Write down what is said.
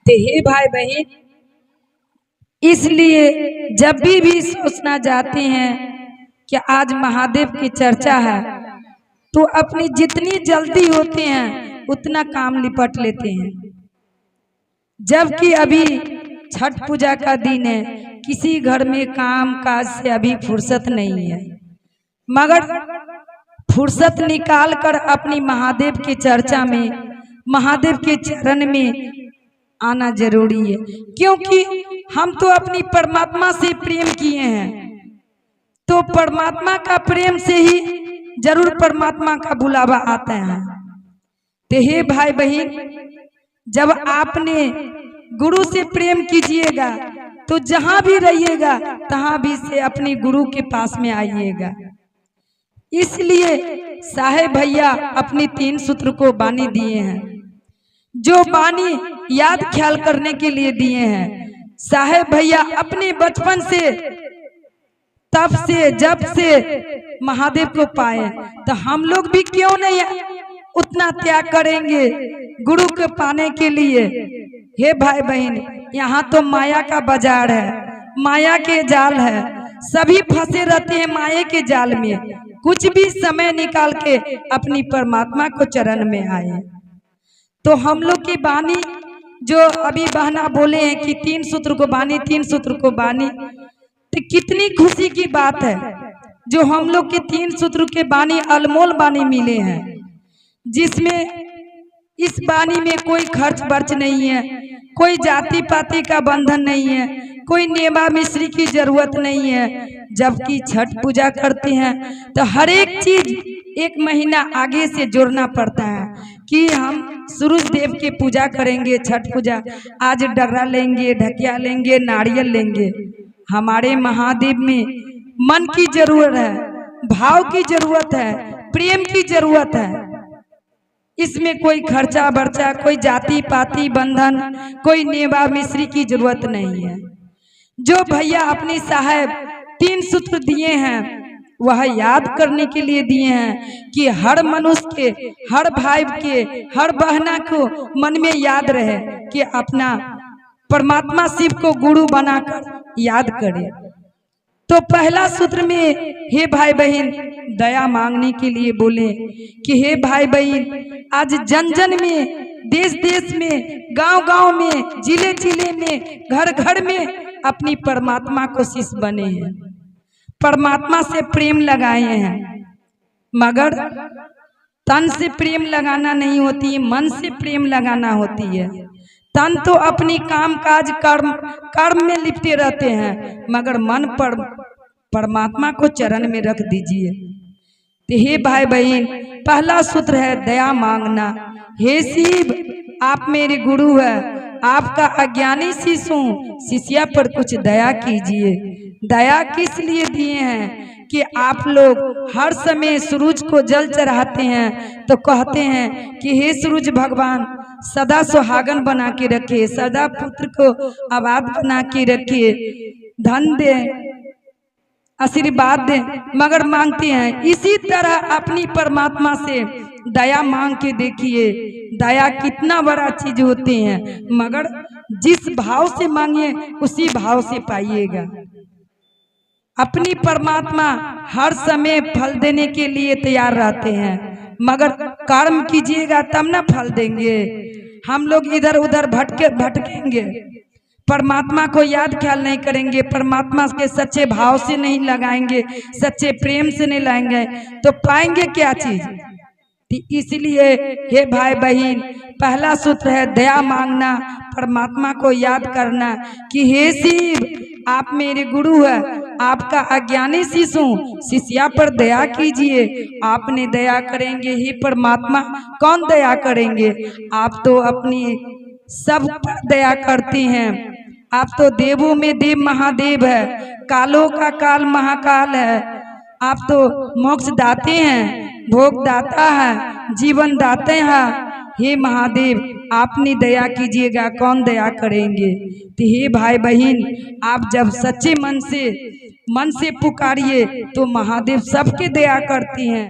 तो हे भाई बहन, इसलिए जब भी सोचना चाहते हैं कि आज महादेव की चर्चा है तो अपनी जितनी जल्दी होते हैं उतना काम निपट लेते हैं। जबकि अभी छठ पूजा का दिन है, किसी घर में काम काज से अभी फुर्सत नहीं है, मगर फुर्सत निकाल कर अपनी महादेव की चर्चा में, महादेव के चरण में आना जरूरी है। क्योंकि हम तो अपनी परमात्मा से प्रेम किए हैं, तो परमात्मा का प्रेम से ही जरूर परमात्मा का बुलावा आता है। तो हे भाई बहन, जब आपने गुरु से प्रेम कीजिएगा तो जहां भी रहिएगा तहां भी से अपने गुरु के पास में आइएगा। इसलिए साहेब भैया अपनी 3 सूत्र को बानी दिए हैं, जो बानी याद ख्याल करने के लिए दिए हैं। साहेब भैया अपने बचपन से, तब से, जब से महादेव को पाए, तो हम लोग भी क्यों नहीं उतना त्याग करेंगे गुरु को पाने के लिए। हे भाई बहन, यहाँ तो माया का बाजार है, माया के जाल है, सभी फंसे रहते हैं माया के जाल में। कुछ भी समय निकाल के अपनी परमात्मा को चरण में आए। तो हम लोग की बानी जो अभी बहना बोले हैं कि 3 सूत्र को बानी, 3 सूत्र को बानी, तो कितनी खुशी की बात है जो हम लोग के 3 सूत्र के बानी अनमोल बानी मिले हैं, जिसमें इस बानी में कोई खर्च बर्च नहीं है, कोई जाति पाति का बंधन नहीं है, कोई नेमा मिश्री की जरूरत नहीं है। जबकि छठ पूजा करते हैं तो हर एक चीज 1 महीना आगे से जोड़ना पड़ता है कि हम सूरज देव की पूजा करेंगे, छठ पूजा, आज डगरा लेंगे, ढकिया लेंगे, नारियल लेंगे। हमारे महादेव में मन की जरूरत है, भाव की जरूरत है, प्रेम की जरूरत है। इसमें कोई खर्चा बर्चा, कोई जाति पाति बंधन, कोई नेवा मिश्री की जरूरत नहीं है। जो भैया अपनी साहेब 3 सूत्र दिए हैं वह याद करने के लिए दिए हैं कि हर मनुष्य के, हर भाई के, हर बहना को मन में याद रहे कि अपना परमात्मा शिव को गुरु बनाकर याद करे। तो पहला सूत्र में हे भाई बहन दया मांगने के लिए बोले कि हे भाई बहन, आज जन जन में, देश देश में, गांव गांव में, जिले जिले में, घर घर में अपनी परमात्मा को शिष्य बने हैं, परमात्मा से प्रेम लगाए हैं। मगर तन से प्रेम लगाना नहीं होती है, मन से प्रेम लगाना होती है। तन तो अपनी काम काज कर्म में लिपटे रहते हैं, मगर मन पर परमात्मा को चरण में रख दीजिए। तो हे भाई बहन, पहला सूत्र है दया मांगना। हे शिव, आप मेरे गुरु है, आपका अज्ञानी शिष्य हूँ, शिष्या पर कुछ दया कीजिए। दया किस लिए दिए हैं कि आप लोग हर समय सूरज को जल चढ़ाते हैं तो कहते हैं कि हे सूरज भगवान सदा सुहागन बना के रखे, सदा पुत्र को आबाद बना के रखिए, धन दे, आशीर्वाद दे, मगर मांगते हैं। इसी तरह अपनी परमात्मा से दया मांग के देखिए, दया कितना बड़ा चीज होते हैं, मगर जिस भाव से मांगिए उसी भाव से पाइएगा। अपनी परमात्मा हर समय फल देने के लिए तैयार रहते हैं, मगर कर्म कीजिएगा तब ना फल देंगे। हम लोग इधर उधर भटकेंगे, परमात्मा को याद ख्याल नहीं करेंगे, परमात्मा के सच्चे भाव से नहीं लगाएंगे, सच्चे प्रेम से नहीं लाएंगे तो पाएंगे क्या चीज। इसलिए हे भाई बहन, पहला सूत्र है दया मांगना, परमात्मा को याद करना कि हे शिव, आप मेरे गुरु है, आपका अज्ञानी शिष्य हूँ, शिष्या पर दया कीजिए। आपने दया करेंगे ही परमात्मा कौन दया करेंगे। आप तो अपनी सब पर दया करते हैं, आप तो देवों में देव महादेव है, कालों का काल महाकाल है। आप तो मोक्ष दाते हैं, भोग दाता है, जीवन दाते हैं। हे महादेव, आपने दया कीजिएगा, कौन दया करेंगे। तो हे भाई बहन, आप जब सच्चे मन से पुकारिए तो महादेव सबके दया करती हैं।